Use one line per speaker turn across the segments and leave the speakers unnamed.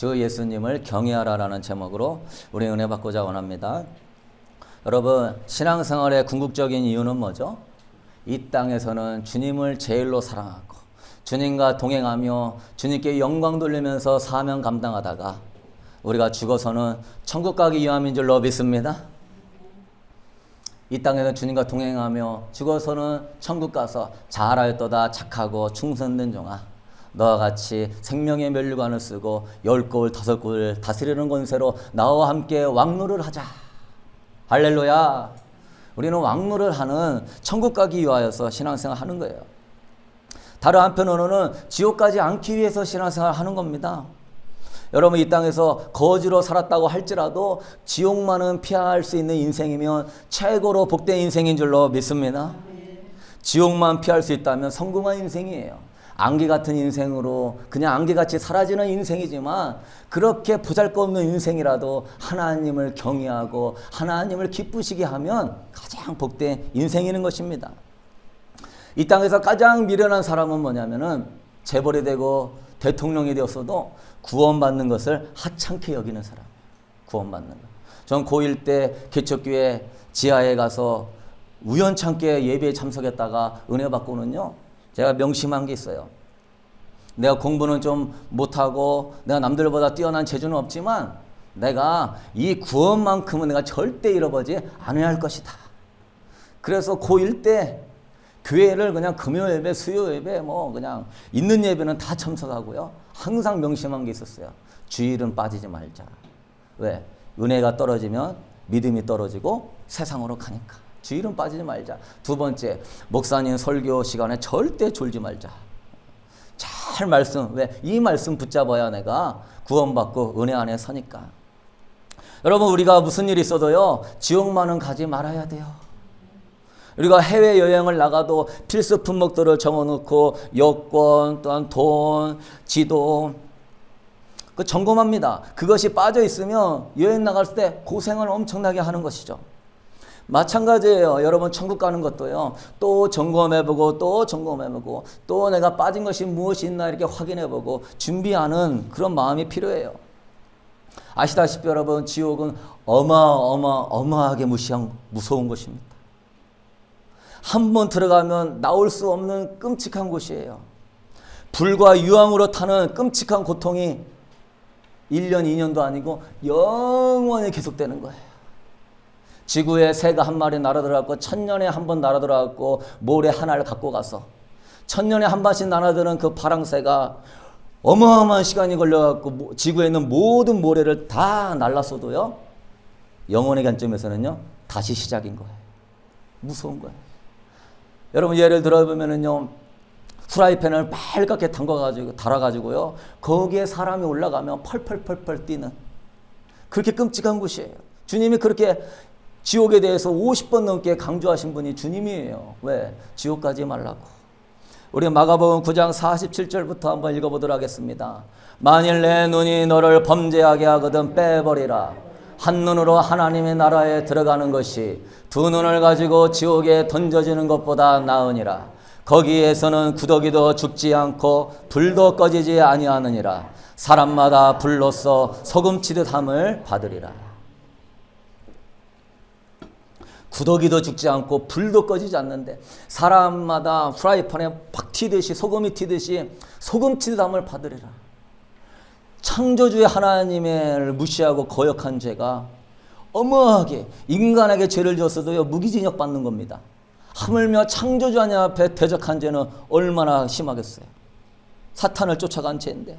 주 예수님을 경외하라라는 제목으로 우리 은혜 받고자 원합니다. 여러분, 신앙생활의 궁극적인 이유는 뭐죠? 이 땅에서는 주님을 제일로 사랑하고 주님과 동행하며 주님께 영광 돌리면서 사명 감당하다가 우리가 죽어서는 천국 가기 위함인 줄로 믿습니다. 이 땅에는 주님과 동행하며 죽어서는 천국 가서 잘하였도다 착하고 충성된 종아, 너와 같이 생명의 면류관을 쓰고 10골 5골 다스리는 권세로 나와 함께 왕노를 하자. 할렐루야. 우리는 왕노를 하는 천국 가기 위하여서 신앙생활 하는 거예요. 다른 한편으로는 지옥 가지 않기 위해서 신앙생활 하는 겁니다. 여러분, 이 땅에서 거지로 살았다고 할지라도 지옥만은 피할 수 있는 인생이면 최고로 복된 인생인 줄로 믿습니다. 지옥만 피할 수 있다면 성공한 인생이에요. 안개 같은 인생으로 그냥 안개같이 사라지는 인생이지만 그렇게 보잘것없는 인생이라도 하나님을 경외하고 하나님을 기쁘시게 하면 가장 복된 인생이는 것입니다. 이 땅에서 가장 미련한 사람은 뭐냐면은 재벌이 되고 대통령이 되었어도 구원받는 것을 하찮게 여기는 사람. 구원받는 것. 전 고1 때 개척교회 지하에 가서 우연찮게 예배에 참석했다가 은혜 받고는요, 제가 명심한 게 있어요. 내가 공부는 좀 못하고 내가 남들보다 뛰어난 재주는 없지만 내가 이 구원만큼은 내가 절대 잃어버리지 않아야 할 것이다. 그래서 고1 때 교회를 그냥 금요 예배, 수요 예배, 그냥 있는 예배는 다 참석하고요. 항상 명심한 게 있었어요. 주일은 빠지지 말자. 왜? 은혜가 떨어지면 믿음이 떨어지고 세상으로 가니까. 주일은 빠지지 말자. 두 번째, 목사님 설교 시간에 절대 졸지 말자. 잘 말씀, 왜? 이 말씀 붙잡아야 내가 구원받고 은혜 안에 서니까. 여러분, 우리가 무슨 일이 있어도요, 지옥만은 가지 말아야 돼요. 우리가 해외여행을 나가도 필수 품목들을 정해놓고 여권, 또한 돈, 지도 그 점검합니다. 그것이 빠져 있으면 여행 나갈 때 고생을 엄청나게 하는 것이죠. 마찬가지예요. 여러분, 천국 가는 것도요, 또 점검해보고 또 점검해보고 또 내가 빠진 것이 무엇이 있나 이렇게 확인해보고 준비하는 그런 마음이 필요해요. 아시다시피 여러분, 지옥은 어마어마하게 무서운 곳입니다. 한번 들어가면 나올 수 없는 끔찍한 곳이에요. 불과 유황으로 타는 끔찍한 고통이 1년, 2년도 아니고 영원히 계속되는 거예요. 지구에 새가 한 마리 날아들어갖고 1000년에 한 번 날아들어갖고 모래 하나를 갖고 가서 1000년에 한 번씩 날아드는 그 파랑새가 어마어마한 시간이 걸려갖고 지구에 있는 모든 모래를 다 날랐어도요, 영원의 관점에서는요, 다시 시작인 거예요. 무서운 거예요. 여러분, 예를 들어보면은요, 프라이팬을 빨갛게 달아가지고요, 거기에 사람이 올라가면 펄펄펄펄 뛰는 그렇게 끔찍한 곳이에요. 주님이 그렇게 지옥에 대해서 50번 넘게 강조하신 분이 주님이에요. 왜? 지옥 가지 말라고. 우리 마가복음 9장 47절부터 한번 읽어보도록 하겠습니다. 만일 내 눈이 너를 범죄하게 하거든 빼버리라. 한 눈으로 하나님의 나라에 들어가는 것이 두 눈을 가지고 지옥에 던져지는 것보다 나으니라. 거기에서는 구더기도 죽지 않고 불도 꺼지지 아니하느니라. 사람마다 불로써 소금치듯 함을 받으리라. 구더기도 죽지 않고 불도 꺼지지 않는데 사람마다 프라이팬에 팍 튀듯이 소금이 튀듯이 소금치듯 함을 받으리라. 창조주의 하나님을 무시하고 거역한 죄가 어마하게 인간에게 죄를 졌어도요, 무기징역 받는 겁니다. 하물며 창조주 하나님 앞에 대적한 죄는 얼마나 심하겠어요. 사탄을 쫓아간 죄인데.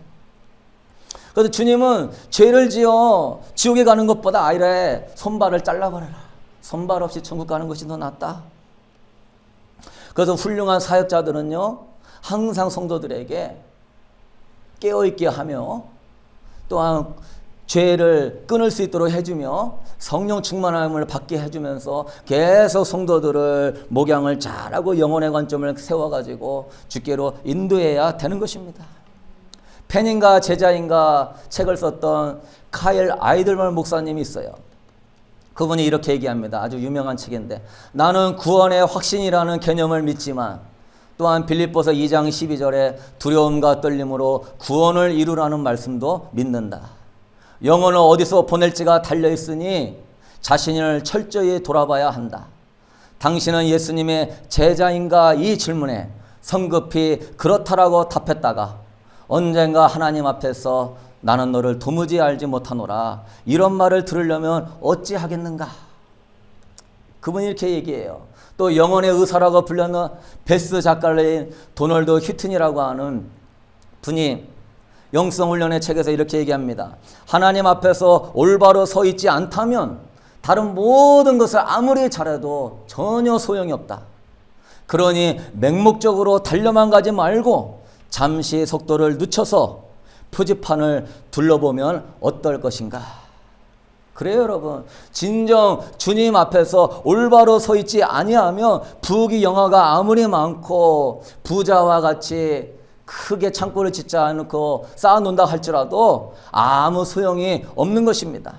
그래서 주님은 죄를 지어 지옥에 가는 것보다 아이래 손발을 잘라버려라. 손발 없이 천국 가는 것이 더 낫다. 그래서 훌륭한 사역자들은요, 항상 성도들에게 깨어있게 하며 또한 죄를 끊을 수 있도록 해주며 성령 충만함을 받게 해주면서 계속 성도들을 목양을 잘하고 영혼의 관점을 세워가지고 주께로 인도해야 되는 것입니다. 팬인가 제자인가 책을 썼던 카일 아이들만 목사님이 있어요. 그분이 이렇게 얘기합니다. 아주 유명한 책인데, 나는 구원의 확신이라는 개념을 믿지만 또한 빌립보서 2장 12절에 두려움과 떨림으로 구원을 이루라는 말씀도 믿는다. 영혼을 어디서 보낼지가 달려있으니 자신을 철저히 돌아봐야 한다. 당신은 예수님의 제자인가? 이 질문에 성급히 그렇다라고 답했다가 언젠가 하나님 앞에서 나는 너를 도무지 알지 못하노라, 이런 말을 들으려면 어찌하겠는가? 그분이 이렇게 얘기해요. 또 영혼의 의사라고 불렸는 베스트 작가인 도널드 휴튼이라고 하는 분이 영성훈련의 책에서 이렇게 얘기합니다. 하나님 앞에서 올바로 서 있지 않다면 다른 모든 것을 아무리 잘해도 전혀 소용이 없다. 그러니 맹목적으로 달려만 가지 말고 잠시 속도를 늦춰서 표지판을 둘러보면 어떨 것인가. 그래요, 여러분. 진정 주님 앞에서 올바로 서 있지 아니하면 부귀영화가 아무리 많고 부자와 같이 크게 창고를 짓지 않고 쌓아놓는다 할지라도 아무 소용이 없는 것입니다.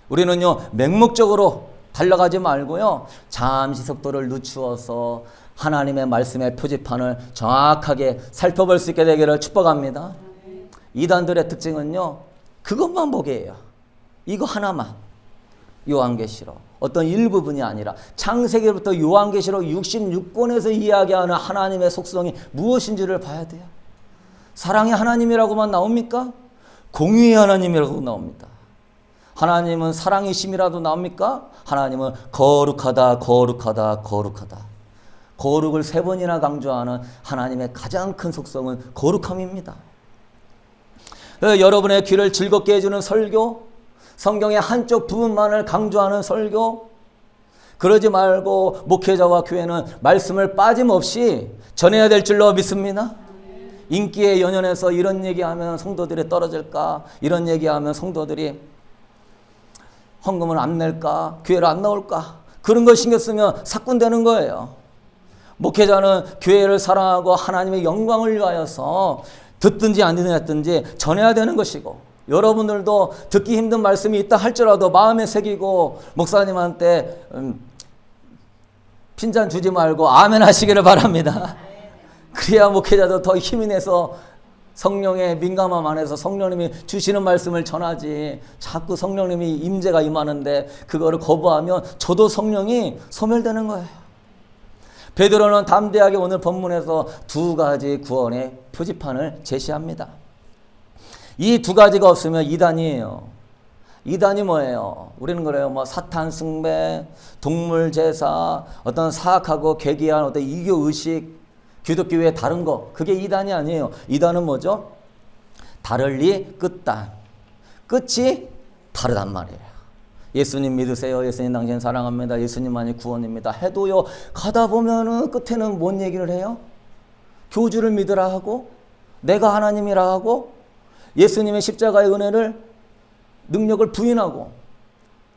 우리는요, 맹목적으로 달려가지 말고요, 잠시 속도를 늦추어서 하나님의 말씀의 표지판을 정확하게 살펴볼 수 있게 되기를 축복합니다. 이단들의 특징은요, 그것만 보게 해요. 이거 하나만. 요한계시록. 어떤 일부분이 아니라 창세기부터 요한계시록 66권에서 이야기하는 하나님의 속성이 무엇인지를 봐야 돼요. 사랑의 하나님이라고만 나옵니까? 공의의 하나님이라고 나옵니다. 하나님은 사랑이심이라도 나옵니까? 하나님은 거룩하다, 거룩하다, 거룩하다. 거룩을 3번이나 강조하는 하나님의 가장 큰 속성은 거룩함입니다. 여러분의 귀를 즐겁게 해주는 설교, 성경의 한쪽 부분만을 강조하는 설교, 그러지 말고 목회자와 교회는 말씀을 빠짐없이 전해야 될 줄로 믿습니다. 인기에 연연해서 이런 얘기하면 성도들이 떨어질까, 이런 얘기하면 성도들이 헌금을 안 낼까, 교회를 안 나올까, 그런 거 신경 쓰면 사꾼되는 거예요. 목회자는 교회를 사랑하고 하나님의 영광을 위하여서 듣든지 안 듣든지 전해야 되는 것이고, 여러분들도 듣기 힘든 말씀이 있다 할지라도 마음에 새기고 목사님한테 핀잔 주지 말고 아멘 하시기를 바랍니다. 그래야 목회자도 더 힘이 내서 성령의 민감함 안에서 성령님이 주시는 말씀을 전하지, 자꾸 성령님이 임재가 임하는데 그거를 거부하면 저도 성령이 소멸되는 거예요. 베드로는 담대하게 오늘 본문에서 2가지 구원의 표지판을 제시합니다. 이 2가지가 없으면 이단이에요. 이단이 뭐예요? 우리는 그래요. 뭐 사탄 숭배, 동물 제사, 어떤 사악하고 괴기한 어떤 이교 의식, 기독교의 다른 거, 그게 이단이 아니에요. 이단은 뭐죠? 다를리 끝단. 끝이 다르단 말이에요. 예수님 믿으세요. 예수님 당신 사랑합니다. 예수님만이 구원입니다. 해도요, 가다 보면은 끝에는 뭔 얘기를 해요? 교주를 믿으라 하고, 내가 하나님이라 하고, 예수님의 십자가의 은혜를, 능력을 부인하고.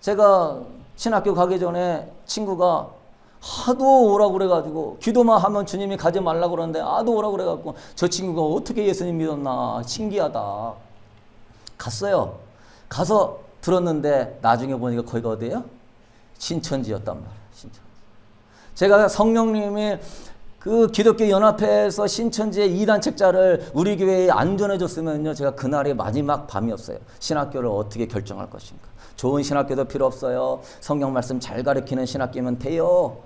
제가 신학교 가기 전에 친구가 하도 오라고 그래가지고, 기도만 하면 주님이 가지 말라고 그러는데 하도 오라고 그래가지고, 저 친구가 어떻게 예수님 믿었나 신기하다. 갔어요. 가서 들었는데 나중에 보니까 거기가 어디예요? 신천지였단 말이에요. 신천지. 제가 성령님이 그 기독교 연합회에서 신천지의 2단 책자를 우리 교회에 안 전해줬으면요, 제가 그날이 마지막 밤이었어요. 신학교를 어떻게 결정할 것인가. 좋은 신학교도 필요 없어요. 성경 말씀 잘 가르치는 신학교면 돼요.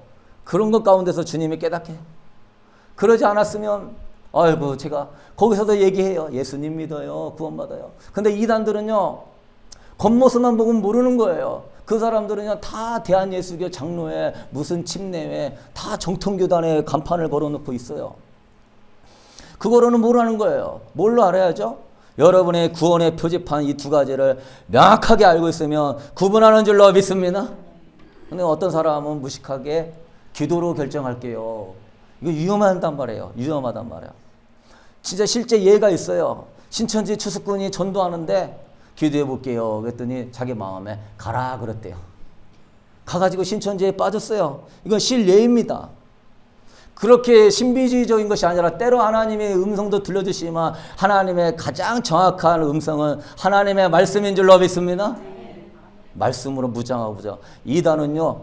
그런 것 가운데서 주님이 깨닫게. 그러지 않았으면 아이고, 제가 거기서도 얘기해요. 예수님 믿어요. 구원받아요. 근데 이단들은요, 겉모습만 보고 모르는 거예요. 그 사람들은요, 다 대한예수교 장로회, 무슨 침례회, 다 정통교단에 간판을 걸어놓고 있어요. 그거로는 모르는 거예요. 뭘로 알아야죠? 여러분의 구원의 표지판 이 2가지를 명확하게 알고 있으면 구분하는 줄로 믿습니다. 근데 어떤 사람은 무식하게 기도로 결정할게요. 이거 위험하단 말이에요. 위험하단 말이에요. 진짜 실제 예가 있어요. 신천지 추수꾼이 전도하는데 기도해 볼게요. 그랬더니 자기 마음에 가라 그랬대요. 가가지고 신천지에 빠졌어요. 이건 실예입니다. 그렇게 신비주의적인 것이 아니라 때로 하나님의 음성도 들려주시지만 하나님의 가장 정확한 음성은 하나님의 말씀인 줄로 믿습니다. 말씀으로 무장하고 보자. 이단은요,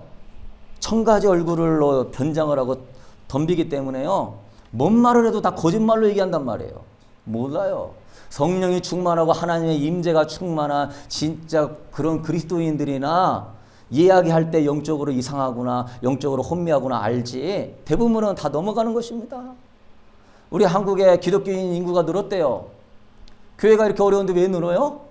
1000가지 얼굴로 변장을 하고 덤비기 때문에요, 뭔 말을 해도 다 거짓말로 얘기한단 말이에요. 몰라요. 성령이 충만하고 하나님의 임재가 충만한 진짜 그런 그리스도인들이나 이야기할 때 영적으로 이상하구나, 영적으로 혼미하구나 알지, 대부분은 다 넘어가는 것입니다. 우리 한국의 기독교인 인구가 늘었대요. 교회가 이렇게 어려운데 왜 늘어요?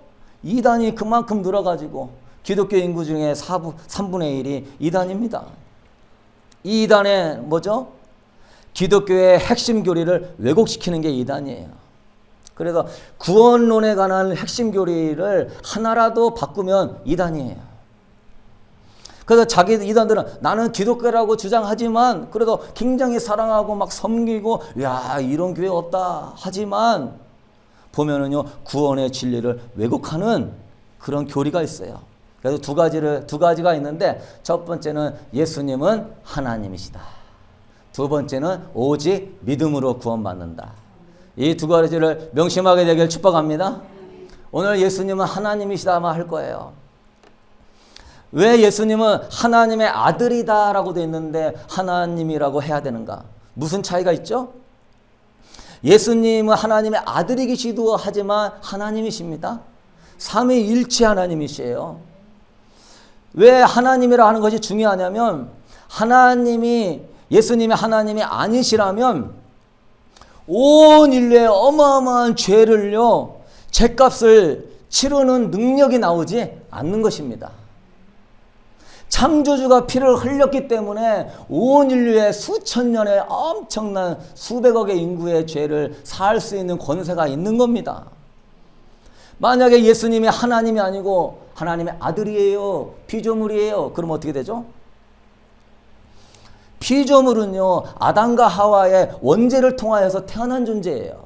이단이 그만큼 늘어가지고 기독교 인구 중에 3분의 1이 이단입니다. 이 이단의 뭐죠? 기독교의 핵심 교리를 왜곡시키는 게 이단이에요. 그래서 구원론에 관한 핵심 교리를 하나라도 바꾸면 이단이에요. 그래서 자기 이단들은 나는 기독교라고 주장하지만 그래도 굉장히 사랑하고 막 섬기고 야 이런 교회 없다 하지만 보면은요 구원의 진리를 왜곡하는 그런 교리가 있어요. 그래서 두 가지가 있는데 첫 번째는 예수님은 하나님이시다. 두 번째는 오직 믿음으로 구원받는다. 이 두 가지를 명심하게 되길 축복합니다. 오늘 예수님은 하나님이시다만 할 거예요. 왜 예수님은 하나님의 아들이다라고 되어 있는데 하나님이라고 해야 되는가? 무슨 차이가 있죠? 예수님은 하나님의 아들이기도 하지만 하나님이십니다. 삼위일체 하나님이시에요. 왜 하나님이라 하는 것이 중요하냐면 예수님이 하나님이 아니시라면 온 인류의 어마어마한 죄를요 죄값을 치르는 능력이 나오지 않는 것입니다. 창조주가 피를 흘렸기 때문에 온 인류의 수천 년의 엄청난 수백억의 인구의 죄를 사할 수 있는 권세가 있는 겁니다. 만약에 예수님이 하나님이 아니고 하나님의 아들이에요, 피조물이에요, 그럼 어떻게 되죠? 피조물은요 아담과 하와의 원죄를 통하여서 태어난 존재예요.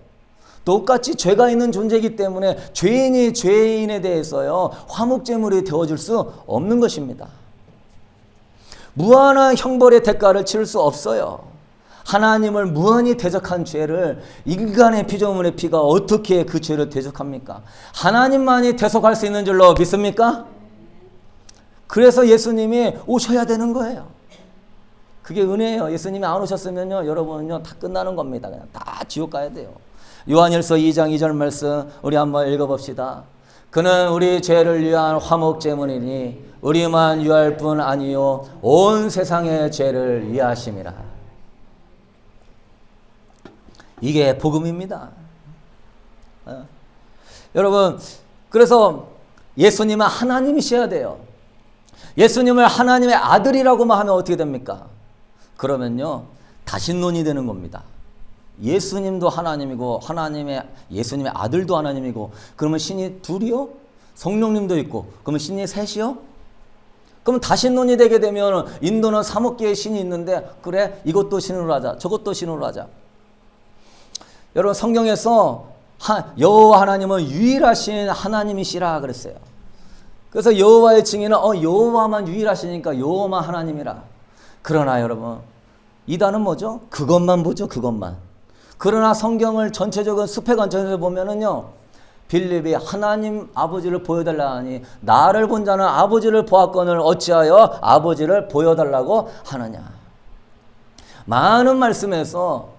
똑같이 죄가 있는 존재이기 때문에 죄인이 죄인에 대해서요 화목제물이 되어줄 수 없는 것입니다. 무한한 형벌의 대가를 치를 수 없어요. 하나님을 무한히 대적한 죄를 인간의 피조물의 피가 어떻게 그 죄를 대적합니까? 하나님만이 대속할 수 있는 줄로 믿습니까? 그래서 예수님이 오셔야 되는 거예요. 그게 은혜예요. 예수님이 안 오셨으면요 여러분은요 다 끝나는 겁니다. 그냥 다 지옥 가야 돼요. 요한일서 2장 2절 말씀 우리 한번 읽어봅시다. 그는 우리 죄를 위한 화목제물이니 우리만 위할 뿐 아니요 온 세상의 죄를 위하심이라. 이게 복음입니다. 여러분 그래서 예수님은 하나님이셔야 돼요. 예수님을 하나님의 아들이라고만 하면 어떻게 됩니까? 그러면요 다신론이 되는 겁니다. 예수님도 하나님이고 예수님의 아들도 하나님이고 그러면 신이 둘이요? 성령님도 있고 그러면 신이 셋이요? 그럼 다신론이 되게 되면 인도는 3억 개의 신이 있는데 그래 이것도 신으로 하자 저것도 신으로 하자. 여러분 성경에서 여호와 하나님은 유일하신 하나님이시라 그랬어요. 그래서 여호와의 증인은 여호와만 유일하시니까 여호와만 하나님이라. 그러나 여러분 이단은 뭐죠? 그것만 보죠. 그것만. 그러나 성경을 전체적인 수패 관점에서 보면은요 빌립이 하나님 아버지를 보여달라 하니 나를 본 자는 아버지를 보았거늘 어찌하여 아버지를 보여달라고 하느냐. 많은 말씀에서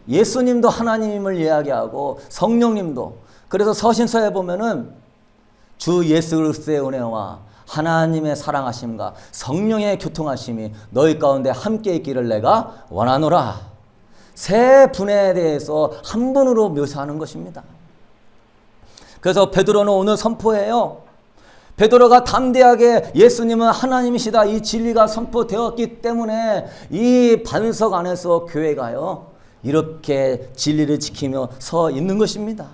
예수님도 하나님을 이야기하고 성령님도. 그래서 서신서에 보면은 주 예수 그리스도의 은혜와 하나님의 사랑하심과 성령의 교통하심이 너희 가운데 함께 있기를 내가 원하노라. 세 분에 대해서 한 분으로 묘사하는 것입니다. 그래서 베드로는 오늘 선포해요. 베드로가 담대하게 예수님은 하나님이시다 이 진리가 선포되었기 때문에 이 반석 안에서 교회가요 이렇게 진리를 지키며 서 있는 것입니다.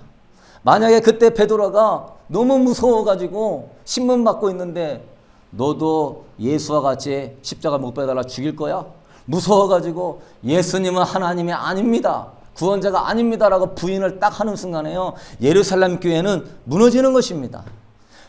만약에 그때 베드로가 너무 무서워가지고 신문 받고 있는데 너도 예수와 같이 십자가 못 박아달라 죽일 거야? 무서워가지고 예수님은 하나님이 아닙니다. 구원자가 아닙니다라고 부인을 딱 하는 순간에요. 예루살렘 교회는 무너지는 것입니다.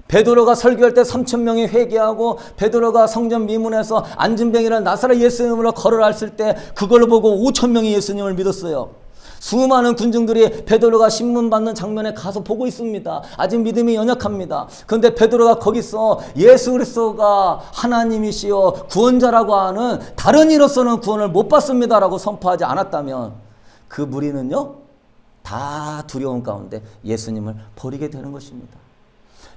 베드로가 설교할 때 3,000명이 회개하고 베드로가 성전 미문에서 안진뱅이라는 나사렛 예수님으로 걸어왔을 때 그걸 보고 5,000명이 예수님을 믿었어요. 수많은 군중들이 베드로가 신문 받는 장면에 가서 보고 있습니다. 아직 믿음이 연약합니다. 그런데 베드로가 거기서 예수 그리스도가 하나님이시여 구원자라고 하는 다른 이로서는 구원을 못 받습니다라고 선포하지 않았다면 그 무리는요 다 두려움 가운데 예수님을 버리게 되는 것입니다.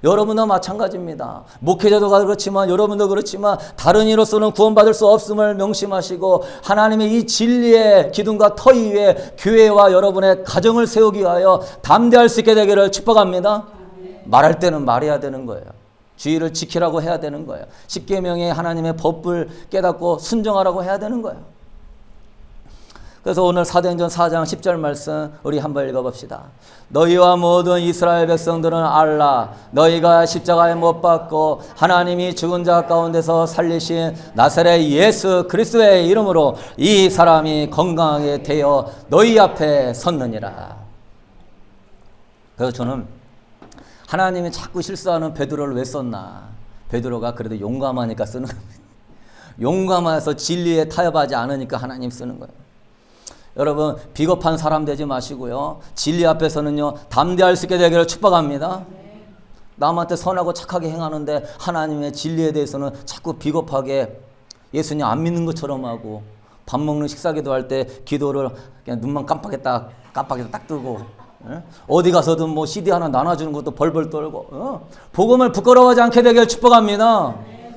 여러분도 마찬가지입니다. 목회자도 그렇지만 여러분도 그렇지만 다른 이로서는 구원받을 수 없음을 명심하시고 하나님의 이 진리의 기둥과 터 위에 교회와 여러분의 가정을 세우기 위하여 담대할 수 있게 되기를 축복합니다. 말할 때는 말해야 되는 거예요. 주의를 지키라고 해야 되는 거예요. 십계명의 하나님의 법을 깨닫고 순종하라고 해야 되는 거예요. 그래서 오늘 사도행전 4장 10절 말씀 우리 한번 읽어봅시다. 너희와 모든 이스라엘 백성들은 알라. 너희가 십자가에 못 박고 하나님이 죽은 자 가운데서 살리신 나사렛 예수 그리스도의 이름으로 이 사람이 건강하게 되어 너희 앞에 섰느니라. 그래서 저는 하나님이 자꾸 실수하는 베드로를 왜 썼나. 베드로가 그래도 용감하니까 쓰는 겁니다. 용감해서 진리에 타협하지 않으니까 하나님 쓰는 거예요. 여러분 비겁한 사람 되지 마시고요. 진리 앞에서는요 담대할 수 있게 되기를 축복합니다. 남한테 선하고 착하게 행하는데 하나님의 진리에 대해서는 자꾸 비겁하게 예수님 안 믿는 것처럼 하고 밥 먹는 식사 기도할 때 기도를 그냥 눈만 깜빡했다 딱 뜨고 어디 가서든 뭐 CD 하나 나눠주는 것도 벌벌 떨고 복음을 부끄러워하지 않게 되기를 축복합니다.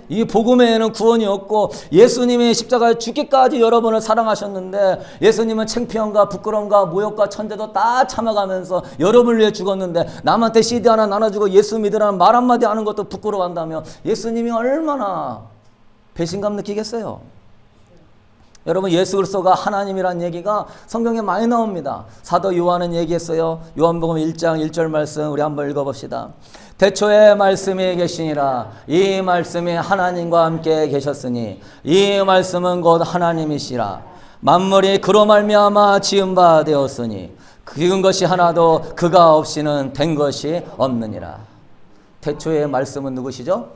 이 복음에는 구원이 없고 예수님이 십자가에 죽기까지 여러분을 사랑하셨는데 예수님은 창피함과 부끄러움과 모욕과 천대도 다 참아가면서 여러분을 위해 죽었는데 남한테 CD 하나 나눠주고 예수 믿으라는 말 한마디 하는 것도 부끄러워한다면 예수님이 얼마나 배신감 느끼겠어요. 여러분 예수 그리스도가 하나님이라는 얘기가 성경에 많이 나옵니다. 사도 요한은 얘기했어요. 요한복음 1장 1절 말씀 우리 한번 읽어봅시다. 태초에 말씀이 계시니라. 이 말씀이 하나님과 함께 계셨으니 이 말씀은 곧 하나님이시라. 만물이 그로 말미암아 지은 바 되었으니 지은 것이 하나도 그가 없이는 된 것이 없느니라. 태초의 말씀은 누구시죠?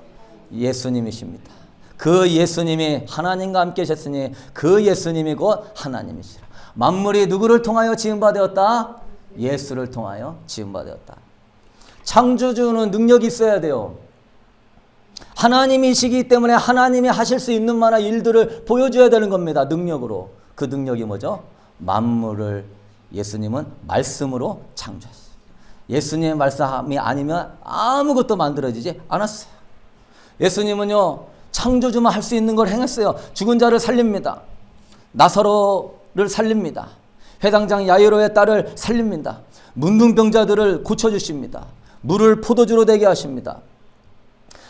예수님이십니다. 그 예수님이 하나님과 함께 계셨으니 그 예수님이 곧 하나님이시라. 만물이 누구를 통하여 지은 바 되었다? 예수를 통하여 지은 바 되었다. 창조주는 능력이 있어야 돼요. 하나님이시기 때문에 하나님이 하실 수 있는 만한 일들을 보여줘야 되는 겁니다. 능력으로. 그 능력이 뭐죠? 만물을 예수님은 말씀으로 창조했어요. 예수님의 말씀이 아니면 아무것도 만들어지지 않았어요. 예수님은요 창조주만 할 수 있는 걸 행했어요. 죽은 자를 살립니다. 나사로를 살립니다. 회당장 야이로의 딸을 살립니다. 문둥병자들을 고쳐주십니다. 물을 포도주로 되게 하십니다.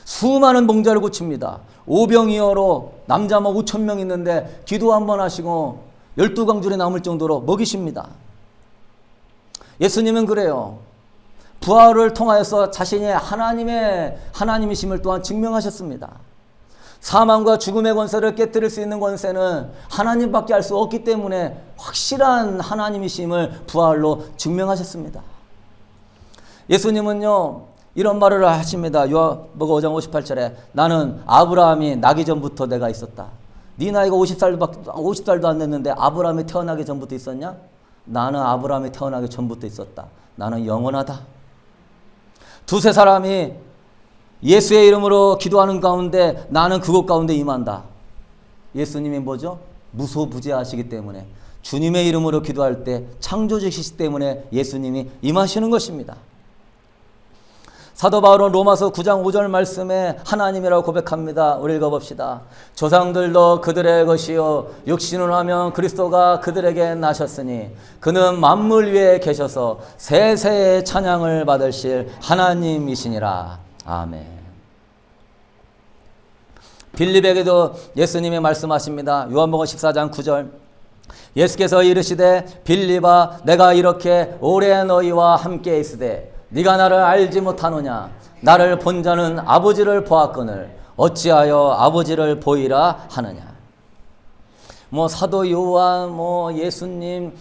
수많은 병자를 고칩니다. 오병이어로 남자 5,000명 있는데 기도 한번 하시고 12광줄이 남을 정도로 먹이십니다. 예수님은 그래요. 부활을 통하여서 자신의 하나님이심을 또한 증명하셨습니다. 사망과 죽음의 권세를 깨뜨릴 수 있는 권세는 하나님밖에 할 수 없기 때문에 확실한 하나님이심을 부활로 증명하셨습니다. 예수님은요 이런 말을 하십니다. 요한복음 5장 58절에 나는 아브라함이 나기 전부터 내가 있었다. 네 나이가 50살도 안 됐는데 아브라함이 태어나기 전부터 있었냐? 나는 아브라함이 태어나기 전부터 있었다. 나는 영원하다. 두세 사람이 예수의 이름으로 기도하는 가운데 나는 그곳 가운데 임한다. 예수님이 뭐죠? 무소부재하시기 때문에 주님의 이름으로 기도할 때 창조주시기 때문에 예수님이 임하시는 것입니다. 사도 바울은 로마서 9장 5절 말씀에 하나님이라고 고백합니다. 우리 읽어봅시다. 조상들도 그들의 것이요 육신을 하면 그리스도가 그들에게 나셨으니 그는 만물 위에 계셔서 세세의 찬양을 받으실 하나님이시니라. 아멘. 빌립에게도 예수님이 말씀하십니다. 요한복음 14장 9절 예수께서 이르시되 빌립아 내가 이렇게 오래 너희와 함께 있으되 네가 나를 알지 못하느냐 나를 본 자는 아버지를 보았거늘 어찌하여 아버지를 보이라 하느냐. 사도 요한 예수님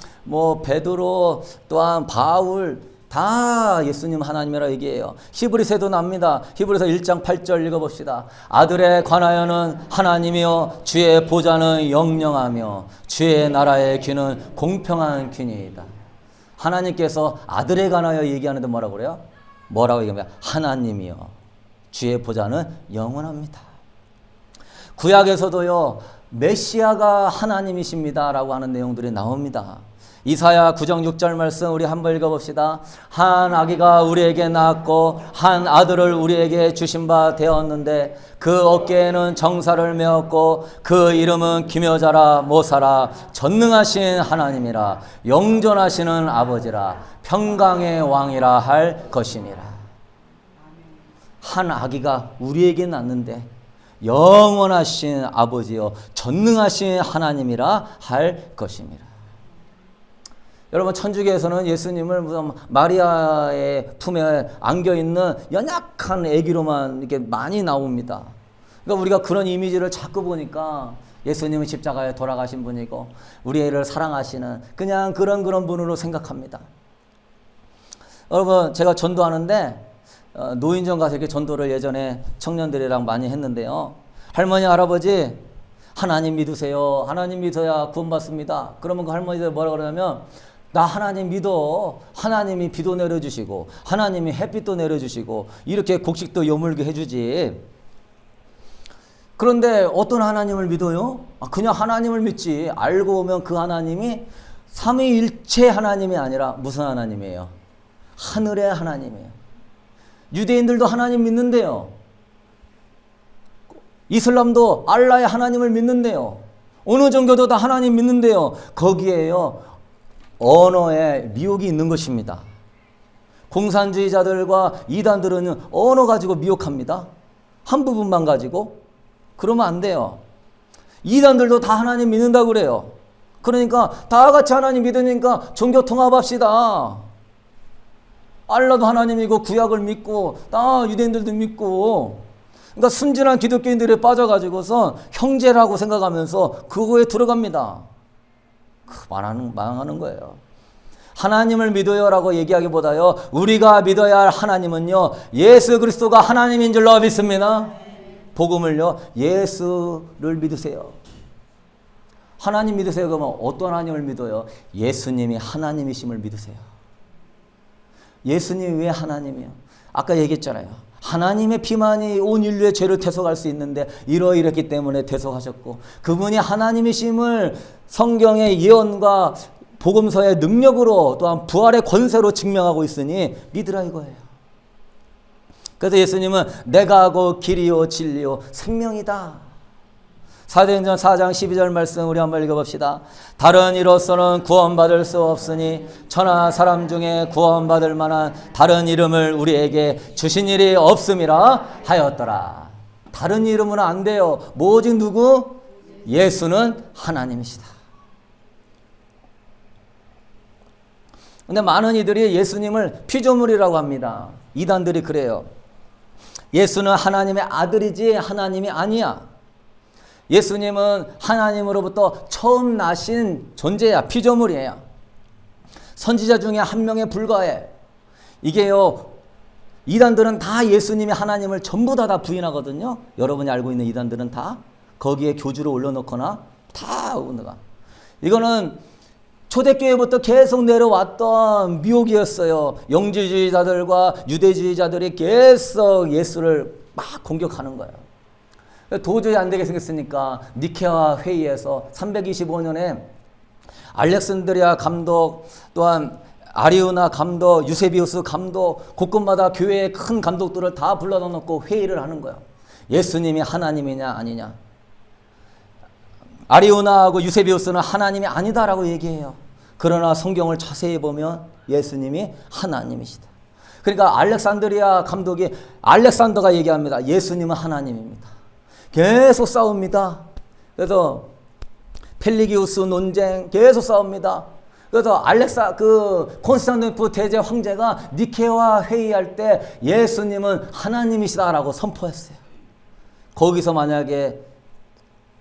베드로 또한 바울 다 예수님 하나님이라 얘기해요. 히브리서에도 납니다. 히브리서 1장 8절 읽어봅시다. 아들에 관하여는 하나님이요 주의 보좌는 영영하며 주의 나라의 귀는 공평한 귀니이다. 하나님께서 아들에 관하여 얘기하는데 뭐라고 그래요? 뭐라고 얘기하면 하나님이요 주의 보좌는 영원합니다. 구약에서도요 메시아가 하나님이십니다 라고 하는 내용들이 나옵니다. 이사야 9장 6절 말씀 우리 한번 읽어봅시다. 한 아기가 우리에게 낳았고 한 아들을 우리에게 주신 바 되었는데 그 어깨에는 정사를 메었고 그 이름은 기묘자라 모사라 전능하신 하나님이라 영존하시는 아버지라 평강의 왕이라 할 것이니라. 한 아기가 우리에게 낳는데 영원하신 아버지요 전능하신 하나님이라 할 것입니다. 여러분 천주교에서는 예수님을 무슨 마리아의 품에 안겨있는 연약한 아기로만 이렇게 많이 나옵니다. 그러니까 우리가 그런 이미지를 자꾸 보니까 예수님은 십자가에 돌아가신 분이고 우리 애를 사랑하시는 그냥 그런 분으로 생각합니다. 여러분 제가 전도하는데 노인정 가서 이렇게 전도를 예전에 청년들이랑 많이 했는데요. 할머니 할아버지 하나님 믿으세요. 하나님 믿어야 구원받습니다. 그러면 그 할머니들 뭐라 그러냐면 나 하나님 믿어. 하나님이 비도 내려주시고 하나님이 햇빛도 내려주시고 이렇게 곡식도 여물게 해주지. 그런데 어떤 하나님을 믿어요? 그냥 하나님을 믿지. 알고 보면 그 하나님이 삼위일체 하나님이 아니라 무슨 하나님이에요? 하늘의 하나님이에요. 유대인들도 하나님 믿는데요. 이슬람도 알라의 하나님을 믿는데요. 어느 종교도 다 하나님 믿는데요. 거기에요 언어에 미혹이 있는 것입니다. 공산주의자들과 이단들은 언어 가지고 미혹합니다. 한 부분만 가지고. 그러면 안 돼요. 이단들도 다 하나님 믿는다고 그래요. 그러니까 다 같이 하나님 믿으니까 종교 통합합시다. 알라도 하나님이고 구약을 믿고 다 유대인들도 믿고. 그러니까 순진한 기독교인들이 빠져가지고서 형제라고 생각하면서 그거에 들어갑니다. 망하는 거예요. 하나님을 믿어요라고 얘기하기보다요 우리가 믿어야 할 하나님은요 예수 그리스도가 하나님인 줄로 믿습니다. 복음을요 예수를 믿으세요. 하나님 믿으세요. 그러면 어떤 하나님을 믿어요? 예수님이 하나님이심을 믿으세요. 예수님이 왜 하나님이에요? 아까 얘기했잖아요. 하나님의 피만이 온 인류의 죄를 대속할 수 있는데 이러이랬기 때문에 대속하셨고 그분이 하나님이심을 성경의 예언과 복음서의 능력으로 또한 부활의 권세로 증명하고 있으니 믿으라 이거예요. 그래서 예수님은 내가 하고 길이요 진리요 생명이다. 사도행전 4장 12절 말씀 우리 한번 읽어봅시다. 다른 이로서는 구원받을 수 없으니 천하 사람 중에 구원받을 만한 다른 이름을 우리에게 주신 일이 없음이라 하였더라. 다른 이름은 안 돼요. 오직 누구? 예수는 하나님이시다. 근데 많은 이들이 예수님을 피조물이라고 합니다. 이단들이 그래요. 예수는 하나님의 아들이지 하나님이 아니야. 예수님은 하나님으로부터 처음 나신 존재야. 피조물이에요. 선지자 중에 한 명에 불과해. 이게요 이단들은 다 예수님이 하나님을 전부 다 부인하거든요. 여러분이 알고 있는 이단들은 다 거기에 교주를 올려놓거나 다 오너가. 이거는 초대교회부터 계속 내려왔던 미혹이었어요. 영지주의자들과 유대주의자들이 계속 예수를 막 공격하는 거예요. 도저히 안 되게 생겼으니까 니케아 회의에서 325년에 알렉산드리아 감독 또한 아리우나 감독 유세비우스 감독 곳곳마다 교회의 큰 감독들을 다 불러다 놓고 회의를 하는 거예요. 예수님이 하나님이냐 아니냐. 아리우나하고 유세비우스는 하나님이 아니다라고 얘기해요. 그러나 성경을 자세히 보면 예수님이 하나님이시다. 그러니까 알렉산드리아 감독이 알렉산더가 얘기합니다. 예수님은 하나님입니다. 계속 싸웁니다. 그래서 펠리기우스 논쟁 계속 싸웁니다. 그래서 콘스탄티노플 대제 황제가 니케아 회의할 때 예수님은 하나님이시다라고 선포했어요. 거기서 만약에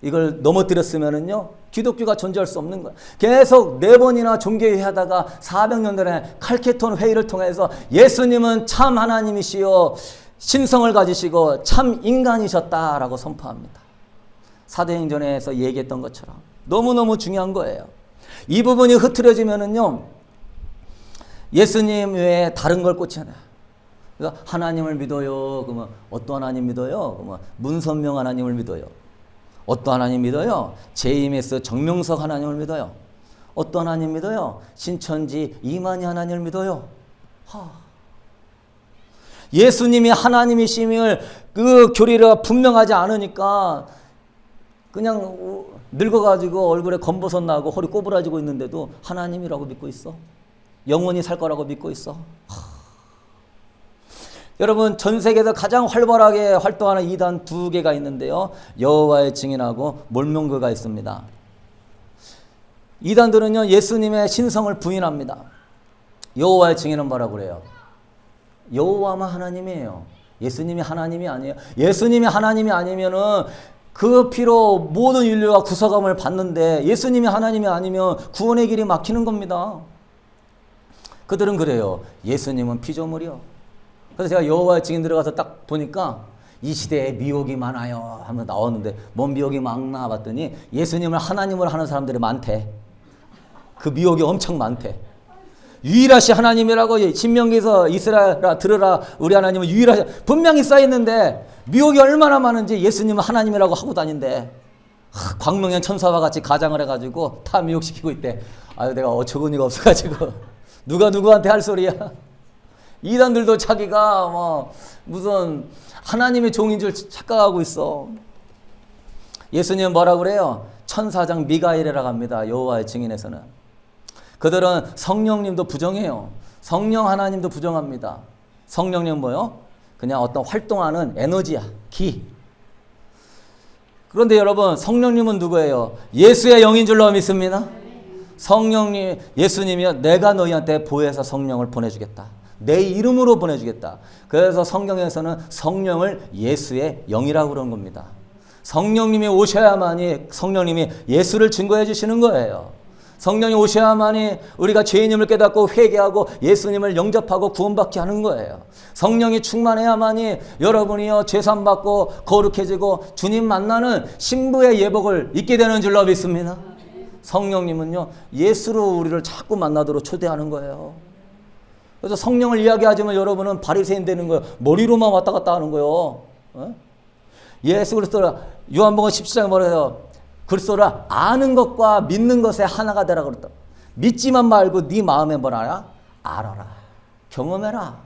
이걸 넘어뜨렸으면은요 기독교가 존재할 수 없는 거예요. 계속 4번이나 종교회의 하다가 400년 전에 칼케톤 회의를 통해서 예수님은 참 하나님이시요 신성을 가지시고 참 인간이셨다라고 선포합니다. 사도행전에서 얘기했던 것처럼 너무너무 중요한 거예요. 이 부분이 흐트러지면은요 예수님 외에 다른 걸 꽂잖아요. 그래서 하나님을 믿어요. 그러면 어떤 하나님 믿어요? 그러면 문선명 하나님을 믿어요. 어떤 하나님 믿어요? 제이메스 정명석 하나님을 믿어요. 어떤 하나님 믿어요? 신천지 이만희 하나님을 믿어요. 예수님이 하나님이심을 그 교리가 분명하지 않으니까 그냥 늙어가지고 얼굴에 검버섯 나고 허리 꼬부라지고 있는데도 하나님이라고 믿고 있어. 영원히 살 거라고 믿고 있어. 여러분, 전 세계에서 가장 활발하게 활동하는 이단 두 개가 있는데요. 여호와의 증인하고 몰몬교가 있습니다. 이단들은요, 예수님의 신성을 부인합니다. 여호와의 증인은 뭐라고 그래요? 여호와만 하나님이에요. 예수님이 하나님이 아니에요. 예수님이 하나님이 아니면은 그 피로 모든 인류가 구속함을 받는데 예수님이 하나님이 아니면 구원의 길이 막히는 겁니다. 그들은 그래요. 예수님은 피조물이요. 그래서 제가 여호와의 증인 들어가서 딱 보니까 이 시대에 미혹이 많아요 하면 나왔는데 뭔 미혹이 많나 봤더니 예수님을 하나님으로 하는 사람들이 많대. 그 미혹이 엄청 많대. 유일하신 하나님이라고 신명기에서 이스라엘아 들으라 우리 하나님은 유일하신 분명히 써있는데 미혹이 얼마나 많은지 예수님은 하나님이라고 하고 다닌대. 광명현 천사와 같이 가장을 해가지고 다 미혹시키고 있대. 아유 내가 어처구니가 없어가지고 누가 누구한테 할 소리야. 이단들도 자기가 뭐 무슨 하나님의 종인 줄 착각하고 있어. 예수님은 뭐라고 그래요? 천사장 미가엘이라고 합니다. 여호와의 증인에서는. 그들은 성령님도 부정해요. 성령 하나님도 부정합니다. 성령님은 뭐요? 그냥 어떤 활동하는 에너지야. 기. 그런데 여러분, 성령님은 누구예요? 예수의 영인 줄로 믿습니다. 성령님, 예수님이요, 내가 너희한테 보혜사 성령을 보내주겠다. 내 이름으로 보내주겠다. 그래서 성경에서는 성령을 예수의 영이라고 그러는 겁니다. 성령님이 오셔야만이 성령님이 예수를 증거해 주시는 거예요. 성령이 오셔야만이 우리가 죄인임을 깨닫고 회개하고 예수님을 영접하고 구원받게 하는 거예요. 성령이 충만해야만이 여러분이요 죄산받고 거룩해지고 주님 만나는 신부의 예복을 입게 되는 줄로 믿습니다. 성령님은요 예수로 우리를 자꾸 만나도록 초대하는 거예요. 그래서 성령을 이야기하지만 여러분은 바리새인 되는 거예요. 머리로만 왔다 갔다 하는 거예요. 예수 그리스도라 요한복음 17장에 뭐래요? 그리스도라 아는 것과 믿는 것에 하나가 되라 그랬다. 믿지만 말고 네 마음에 뭐라 알아라. 경험해라.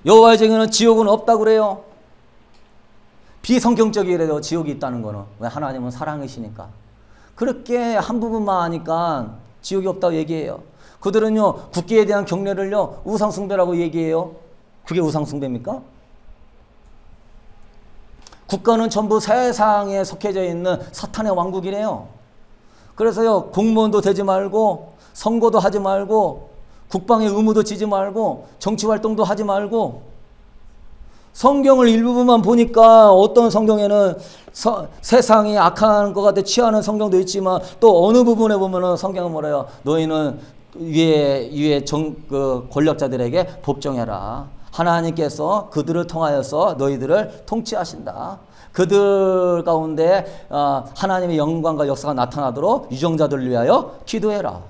여호와의 증인은 지옥은 없다고 그래요. 비성경적이래요. 지옥이 있다는 거는. 왜? 하나님은 사랑이시니까. 그렇게 한 부분만 아니까 지옥이 없다고 얘기해요. 그들은요 국기에 대한 경례를요 우상숭배라고 얘기해요. 그게 우상숭배입니까? 국가는 전부 세상에 속해져 있는 사탄의 왕국이래요. 그래서요 공무원도 되지 말고 선거도 하지 말고 국방의 의무도 지지 말고 정치활동도 하지 말고 성경을 일부분만 보니까 어떤 성경에는 세상이 악한 것 같아 취하는 성경도 있지만 또 어느 부분에 보면은 성경은 뭐래요? 너희는 위에 권력자들에게 복종해라. 하나님께서 그들을 통하여서 너희들을 통치하신다. 그들 가운데 하나님의 영광과 역사가 나타나도록 유정자들을 위하여 기도해라.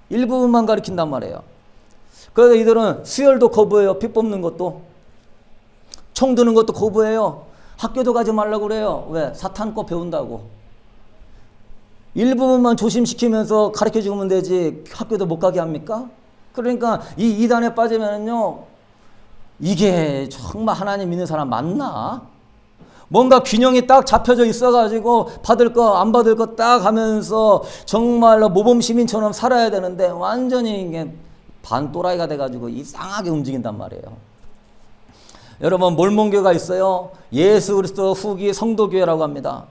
일부분만 가리킨단 말이에요. 그래서 이들은 수혈도 거부해요. 피 뽑는 것도. 총 드는 것도 거부해요. 학교도 가지 말라고 그래요. 왜? 사탄 거 배운다고. 일부분만 조심시키면서 가르쳐 주면 되지 학교도 못 가게 합니까? 그러니까 이 이단에 빠지면요 이게 정말 하나님 믿는 사람 맞나? 뭔가 균형이 딱 잡혀져 있어가지고 받을 거 안 받을 거 딱 하면서 정말로 모범 시민처럼 살아야 되는데 완전히 이게 반또라이가 돼가지고 이상하게 움직인단 말이에요. 여러분 몰몬교가 있어요. 예수 그리스도 후기 성도교회라고 합니다.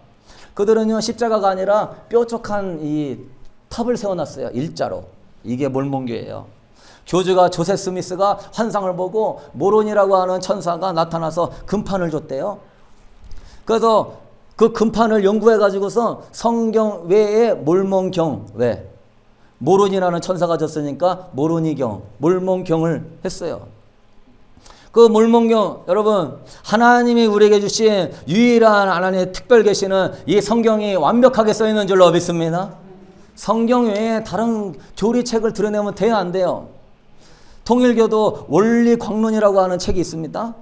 그들은요 십자가가 아니라 뾰족한 이 탑을 세워놨어요. 일자로. 이게 몰몬교예요. 교주가 조세 스미스가 환상을 보고 모론이라고 하는 천사가 나타나서 금판을 줬대요. 그래서 그 금판을 연구해 가지고서 성경 외에 몰몬경, 왜? 모론이라는 천사가 줬으니까 모론이경, 몰몬경을 했어요. 그 몰몬경, 여러분 하나님이 우리에게 주신 유일한 하나님의 특별 계시는 이 성경이 완벽하게 써 있는 줄로 믿습니다. 성경 외에 다른 교리책을 드러내면 돼야 안 돼요. 통일교도 원리광론이라고 하는 책이 있습니다.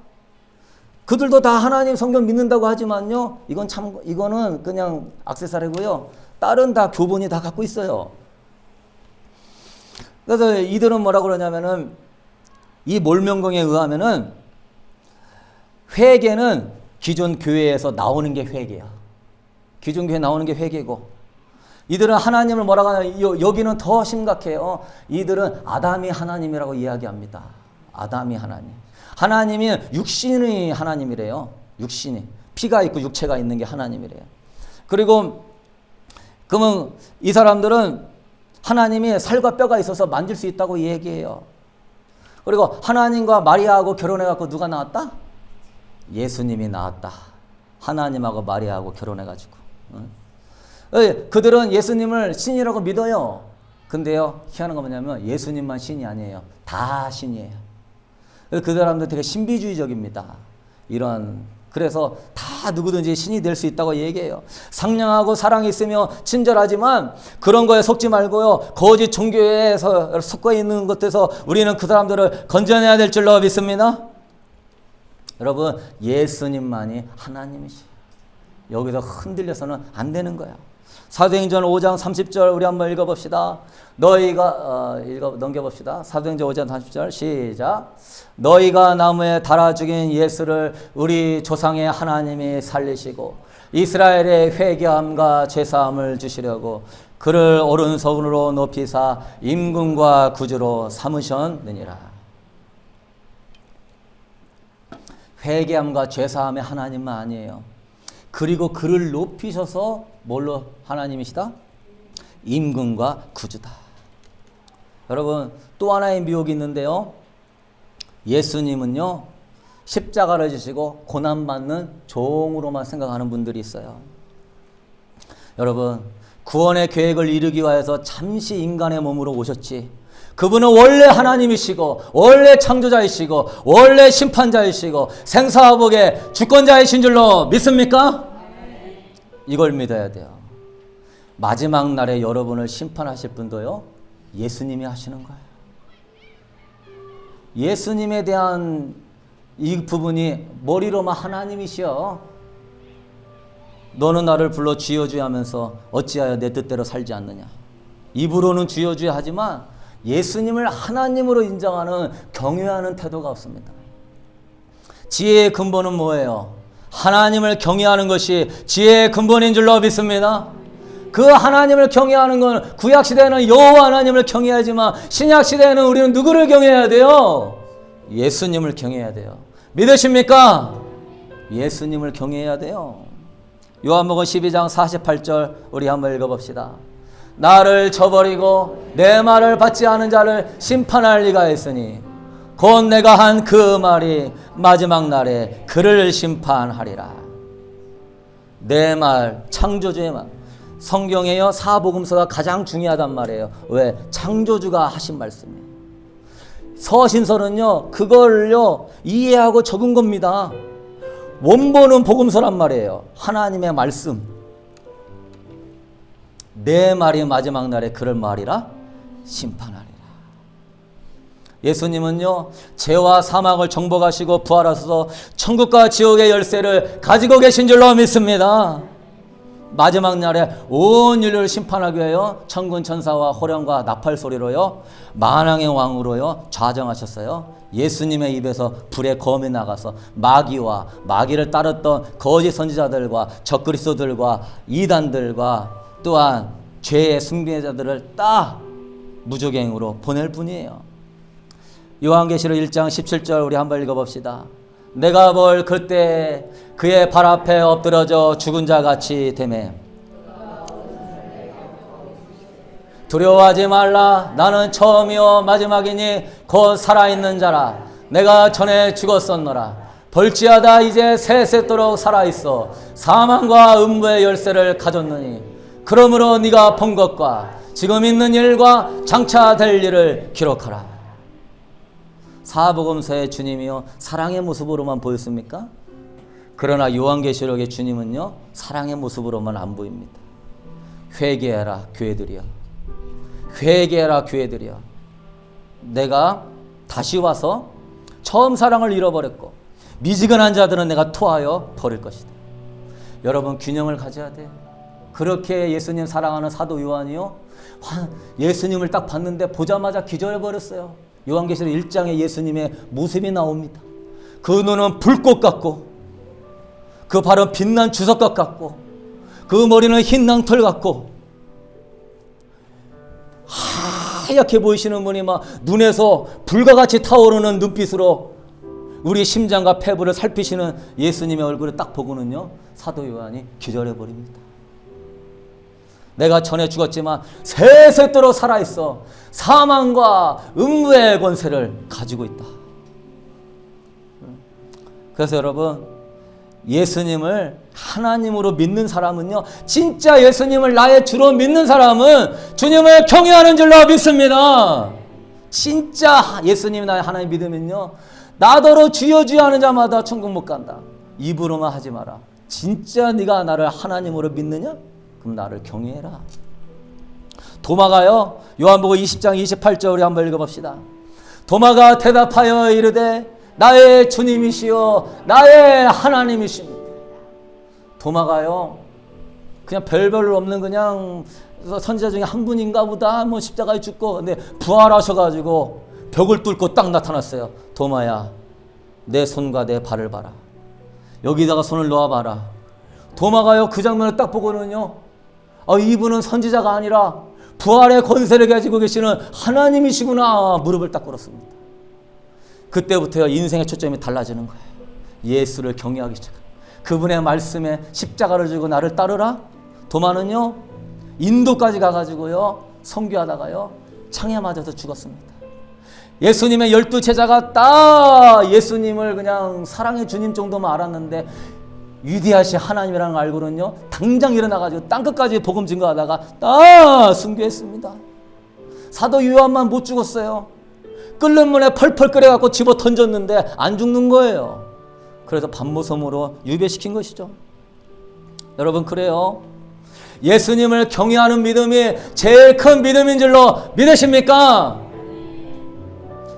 그들도 다 하나님 성경 믿는다고 하지만요, 이거는 그냥 액세서리고요. 딸은 다 교본이 다 갖고 있어요. 그래서 이들은 뭐라고 그러냐면은 이 몰명공에 의하면은 회개는 기존 교회에서 나오는 게 회개야. 기존 교회 나오는 게 회개고, 이들은 하나님을 뭐라고 하냐, 여기는 더 심각해요. 이들은 아담이 하나님이라고 이야기합니다. 아담이 하나님. 하나님이 육신의 하나님이래요. 육신이. 피가 있고 육체가 있는 게 하나님이래요. 그리고 그러면 이 사람들은 하나님이 살과 뼈가 있어서 만질 수 있다고 얘기해요. 그리고 하나님과 마리아하고 결혼해갖고 누가 나왔다? 예수님이 나왔다. 하나님하고 마리아하고 결혼해가지고. 그들은 예수님을 신이라고 믿어요. 근데요, 희한한 건 뭐냐면 예수님만 신이 아니에요. 다 신이에요. 그 사람들 되게 신비주의적입니다. 그래서 다 누구든지 신이 될 수 있다고 얘기해요. 상냥하고 사랑이 있으며 친절하지만 그런 거에 속지 말고요, 거짓 종교에서 섞여 있는 것에서 우리는 그 사람들을 건져내야 될 줄로 믿습니다. 여러분, 예수님만이 하나님이시에요. 여기서 흔들려서는 안 되는 거야. 사도행전 5장 30절 우리 한번 읽어봅시다. 넘겨봅시다. 사도행전 5장 30절 시작. 너희가 나무에 달아 죽인 예수를 우리 조상의 하나님이 살리시고 이스라엘의 회개함과 죄사함을 주시려고 그를 오른손으로 높이사 임금과 구주로 삼으셨느니라. 회개함과 죄사함의 하나님만 아니에요. 그리고 그를 높이셔서 뭘로 하나님이시다? 임금과 구주다. 여러분, 또 하나의 미혹이 있는데요, 예수님은요 십자가를 지시고 고난받는 종으로만 생각하는 분들이 있어요. 여러분, 구원의 계획을 이루기 위해서 잠시 인간의 몸으로 오셨지, 그분은 원래 하나님이시고 원래 창조자이시고 원래 심판자이시고 생사화복의 주권자이신 줄로 믿습니까? 이걸 믿어야 돼요. 마지막 날에 여러분을 심판하실 분도요, 예수님이 하시는 거예요. 예수님에 대한 이 부분이 머리로만 하나님이시여, 너는 나를 불러 주여 주여 하면서 어찌하여 내 뜻대로 살지 않느냐. 입으로는 주여 주여 하지만 예수님을 하나님으로 인정하는, 경외하는 태도가 없습니다. 지혜의 근본은 뭐예요? 하나님을 경외하는 것이 지혜의 근본인 줄로 믿습니다. 그 하나님을 경외하는 건 구약시대에는 여호와 하나님을 경외하지만 신약시대에는 우리는 누구를 경외해야 돼요? 예수님을 경외해야 돼요. 믿으십니까? 예수님을 경외해야 돼요. 요한복음 12장 48절 우리 한번 읽어봅시다. 나를 저버리고 내 말을 받지 않은 자를 심판할 리가 있으니 곧 내가 한 그 말이 마지막 날에 그를 심판하리라. 내 말, 창조주의 말. 성경에요, 사복음서가 가장 중요하단 말이에요. 왜? 창조주가 하신 말씀이에요. 서신서는요, 그걸요 이해하고 적은 겁니다. 원본은 복음서란 말이에요. 하나님의 말씀. 내 말이 마지막 날에 그럴 말이라 심판하리라. 예수님은요, 죄와 사망을 정복하시고 부활하셔서 천국과 지옥의 열쇠를 가지고 계신 줄로 믿습니다. 마지막 날에 온 인류를 심판하기 위하여 천군 천사와 호령과 나팔 소리로요 만왕의 왕으로요 좌정하셨어요. 예수님의 입에서 불의 검이 나가서 마귀와 마귀를 따랐던 거짓 선지자들과 적그리스도들과 이단들과 또한 죄의 숭배자들을 다 무조갱으로 보낼 뿐이에요. 요한계시록 1장 17절 우리 한번 읽어봅시다. 내가 볼 그때 그의 발 앞에 엎드러져 죽은 자 같이 되매 두려워하지 말라. 나는 처음이요 마지막이니 곧 살아있는 자라. 내가 전에 죽었었노라. 벌지하다 이제 세세토록 살아있어 사망과 음부의 열쇠를 가졌느니 그러므로 네가 본 것과 지금 있는 일과 장차 될 일을 기록하라. 사복음서의 주님이요 사랑의 모습으로만 보였습니까? 그러나 요한계시록의 주님은요 사랑의 모습으로만 안 보입니다. 회개해라 교회들이여, 회개해라 교회들이여. 내가 다시 와서 처음 사랑을 잃어버렸고 미지근한 자들은 내가 토하여 버릴 것이다. 여러분 균형을 가져야 돼요. 그렇게 예수님 사랑하는 사도 요한이요, 예수님을 딱 봤는데 보자마자 기절해버렸어요. 요한계시록 1장에 예수님의 모습이 나옵니다. 그 눈은 불꽃 같고, 그 발은 빛난 주석같 같고, 그 머리는 흰 낭털 같고, 하얗게 보이시는 분이 막 눈에서 불과 같이 타오르는 눈빛으로 우리 심장과 폐부를 살피시는 예수님의 얼굴을 딱 보고는요, 사도 요한이 기절해버립니다. 내가 전에 죽었지만 세세토록 살아있어 사망과 음부의 권세를 가지고 있다. 그래서 여러분, 예수님을 하나님으로 믿는 사람은요, 진짜 예수님을 나의 주로 믿는 사람은 주님을 경외하는 줄로 믿습니다. 진짜 예수님이 나의 하나님 믿으면요, 나더러 주여 주여 하는 자마다 천국 못 간다. 입으로만 하지 마라. 진짜 네가 나를 하나님으로 믿느냐? 그럼 나를 경외해라. 도마가요, 요한복음 20장 28절 우리 한번 읽어봅시다. 도마가 대답하여 이르되 나의 주님이시여 나의 하나님이십니다. 도마가요, 그냥 별별 없는 그냥 선지자 중에 한 분인가 보다, 뭐 십자가에 죽고, 근데 부활하셔가지고 벽을 뚫고 딱 나타났어요. 도마야, 내 손과 내 발을 봐라. 여기다가 손을 놓아봐라. 도마가요, 그 장면을 딱 보고는요, 이분은 선지자가 아니라 부활의 권세를 가지고 계시는 하나님이시구나, 무릎을 딱 꿇었습니다. 그때부터 인생의 초점이 달라지는 거예요. 예수를 경외하기 시작합니다. 그분의 말씀에 십자가를 지고 나를 따르라. 도마는요, 인도까지 가가지고요, 선교하다가요, 창에 맞아서 죽었습니다. 예수님의 12제자가 딱 예수님을 그냥 사랑의 주님 정도만 알았는데, 위대하신 하나님이라는 걸 알고는요, 당장 일어나가지고 땅끝까지 복음 증거하다가 딱 순교했습니다. 사도 요한만 못 죽었어요. 끓는 물에 펄펄 끓여갖고 집어 던졌는데 안 죽는 거예요. 그래서 반모섬으로 유배시킨 것이죠. 여러분, 그래요, 예수님을 경외하는 믿음이 제일 큰 믿음인 줄로 믿으십니까?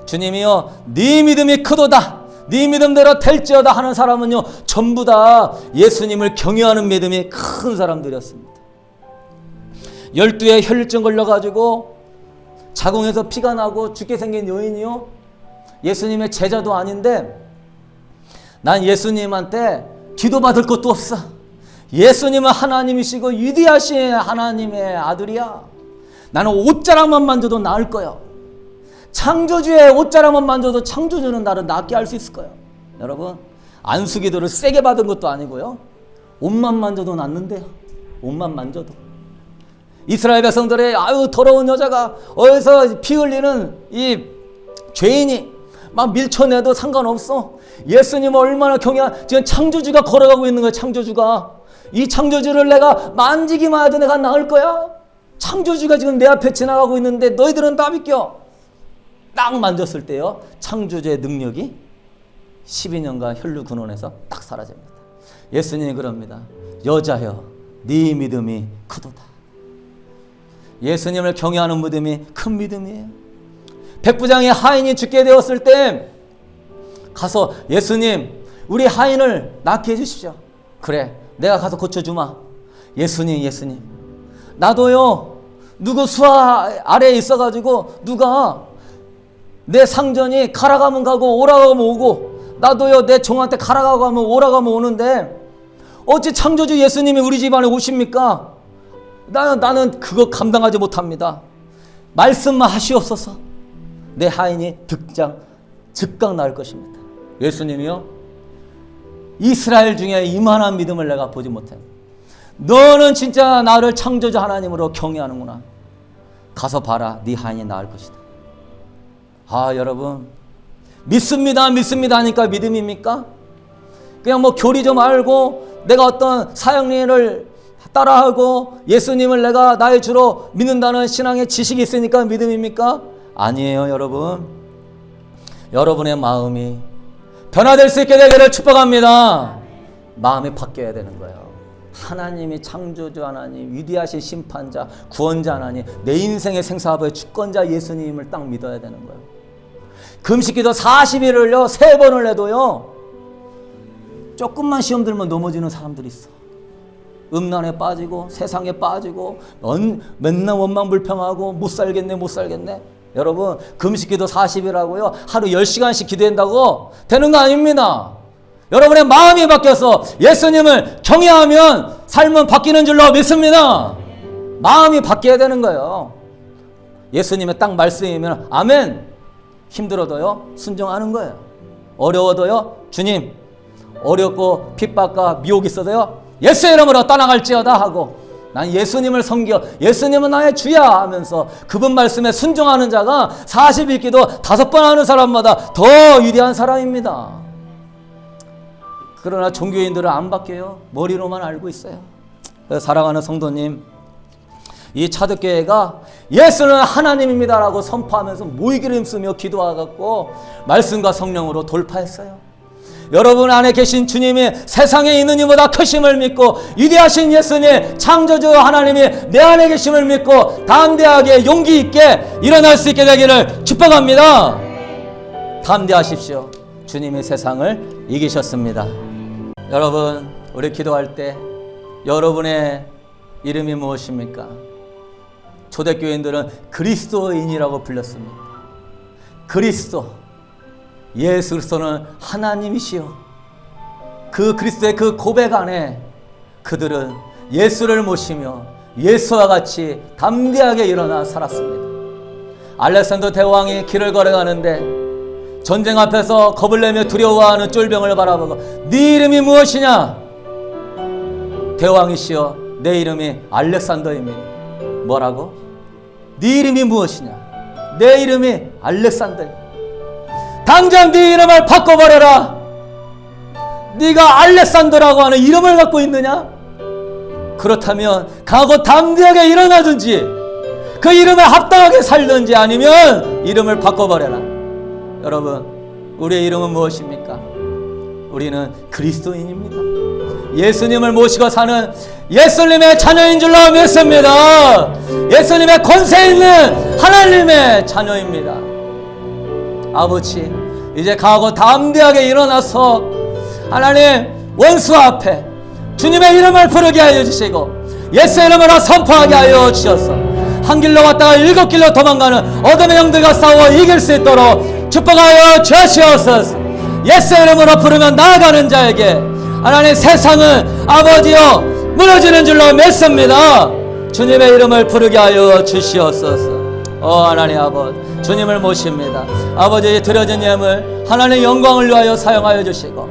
주님이요, 네 믿음이 크도다, 네 믿음대로 될지어다 하는 사람은요, 전부 다 예수님을 경외하는 믿음이 큰 사람들이었습니다. 12에 혈류증 걸려가지고 자궁에서 피가 나고 죽게 생긴 여인이요, 예수님의 제자도 아닌데, 난 예수님한테 기도받을 것도 없어. 예수님은 하나님이시고 위대하신 하나님의 아들이야. 나는 옷자락만 만져도 나을 거야. 창조주의 옷자락만 만져도 창조주는 나를 낫게 할 수 있을 거예요. 여러분, 안수기도를 세게 받은 것도 아니고요, 옷만 만져도 낫는데요. 옷만 만져도. 이스라엘 백성들의 더러운 여자가 어디서 피 흘리는 이 죄인이 막 밀쳐내도 상관없어. 예수님 얼마나 지금 창조주가 걸어가고 있는 거야. 창조주가. 이 창조주를 내가 만지기만 해도 내가 나을 거야. 창조주가 지금 내 앞에 지나가고 있는데 너희들은 다 믿겨. 딱 만졌을 때요, 창조주의 능력이 12년간 혈류근원에서 딱 사라집니다. 예수님이 그럽니다. 여자여, 네 믿음이 크도다. 예수님을 경외하는 믿음이 큰 믿음이에요. 백부장의 하인이 죽게 되었을 때 가서, 예수님, 우리 하인을 낫게 해주십시오. 그래, 내가 가서 고쳐주마. 예수님, 나도요, 누구 수하 아래에 있어가지고 누가 내 상전이 가라가면 가고 오라가면 오고, 나도요, 내 종한테 가라가고 하면 오라가면 오는데 어찌 창조주 예수님이 우리 집안에 오십니까? 나는 그거 감당하지 못합니다. 말씀만 하시옵소서. 내 하인이 즉각 나을 것입니다. 예수님이요, 이스라엘 중에 이만한 믿음을 내가 보지 못해. 너는 진짜 나를 창조주 하나님으로 경외하는구나. 가서 봐라, 네 하인이 나을 것이다. 여러분, 믿습니다 하니까 믿음입니까? 그냥 뭐 교리 좀 알고 내가 어떤 사형리를 따라하고 예수님을 내가 나의 주로 믿는다는 신앙의 지식이 있으니까 믿음입니까? 아니에요. 여러분, 여러분의 마음이 변화될 수 있게 되기를 축복합니다. 마음이 바뀌어야 되는 거예요. 하나님이 창조주 하나님, 위대하신 심판자, 구원자 하나님, 내 인생의 생사화부의 주권자 예수님을 딱 믿어야 되는 거예요. 금식기도 40일을요 3번을 해도요, 조금만 시험 들면 넘어지는 사람들이 있어. 음란에 빠지고 세상에 빠지고 맨날 원망불평하고 못 살겠네. 여러분 금식기도 40이라고요. 하루 10시간씩 기도한다고 되는 거 아닙니다. 여러분의 마음이 바뀌어서 예수님을 경외하면 삶은 바뀌는 줄로 믿습니다. 마음이 바뀌어야 되는 거예요. 예수님의 딱 말씀이면 아멘. 힘들어도요 순종하는 거예요. 어려워도요 주님, 어렵고 핍박과 미혹이 있어도요 예수의 이름으로 떠나갈지어다 하고 난 예수님을 섬겨, 예수님은 나의 주야 하면서 그분 말씀에 순종하는 자가 40일기도 5번 하는 사람마다 더 위대한 사람입니다. 그러나 종교인들은 안 바뀌어요. 머리로만 알고 있어요. 그래서 사랑하는 성도님, 이 차득교회가 예수는 하나님입니다라고 선포하면서 모이기를 힘쓰며 기도하고 말씀과 성령으로 돌파했어요. 여러분 안에 계신 주님이 세상에 있는 이보다 크심을 믿고 위대하신 예수님 창조주 하나님이 내 안에 계심을 믿고 담대하게 용기 있게 일어날 수 있게 되기를 축복합니다. 담대하십시오. 주님이 세상을 이기셨습니다. 여러분 우리 기도할 때 여러분의 이름이 무엇입니까? 초대교인들은 그리스도인이라고 불렸습니다. 그리스도, 예수 그리스도는 하나님이시여. 그 그리스도의 그 고백 안에 그들은 예수를 모시며 예수와 같이 담대하게 일어나 살았습니다. 알렉산더 대왕이 길을 걸어가는데 전쟁 앞에서 겁을 내며 두려워하는 쫄병을 바라보고 네 이름이 무엇이냐? 대왕이시여 내 이름이 알렉산더입니다. 뭐라고? 네 이름이 무엇이냐? 내 이름이 알렉산더입니다. 당장 네 이름을 바꿔버려라. 네가 알렉산더라고 하는 이름을 갖고 있느냐? 그렇다면 가고 담대하게 일어나든지 그 이름에 합당하게 살든지 아니면 이름을 바꿔버려라. 여러분 우리의 이름은 무엇입니까? 우리는 그리스도인입니다. 예수님을 모시고 사는 예수님의 자녀인 줄로 믿습니다. 예수님의 권세 있는 하나님의 자녀입니다. 아버지 이제 가고 담대하게 일어나서 하나님 원수 앞에 주님의 이름을 부르게 하여 주시고 예수의 이름으로 선포하게 하여 주셔서 한 길로 왔다가 7길로 도망가는 어둠의 영들과 싸워 이길 수 있도록 축복하여 주시옵소서. 예수의 이름으로 부르면 나아가는 자에게 하나님 세상은 아버지여 무너지는 줄로 믿습니다. 주님의 이름을 부르게 하여 주시옵소서. 하나님 아버지 주님을 모십니다. 아버지의 드려진 예물 하나님의 영광을 위하여 사용하여 주시고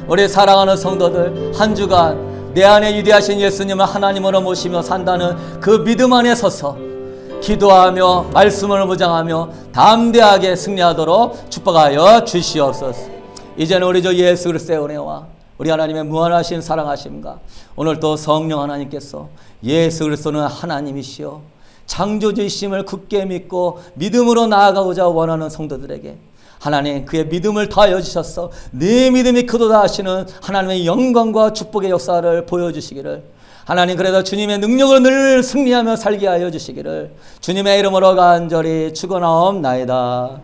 우리 사랑하는 성도들 한 주간 내 안에 위대하신 예수님을 하나님으로 모시며 산다는 그 믿음 안에 서서 기도하며 말씀을 묵상하며 담대하게 승리하도록 축복하여 주시옵소서. 이제는 우리 주 예수 그리스도의 은혜와 우리 하나님의 무한하신 사랑하심과 오늘 또 성령 하나님께서 예수 그리스도는 하나님이시여 창조주이심을 굳게 믿고 믿음으로 나아가고자 원하는 성도들에게 하나님 그의 믿음을 더하여 주셔서 네 믿음이 크도다 하시는 하나님의 영광과 축복의 역사를 보여주시기를 하나님 그래도 주님의 능력을 늘 승리하며 살게 하여 주시기를 주님의 이름으로 간절히 축원하옵나이다.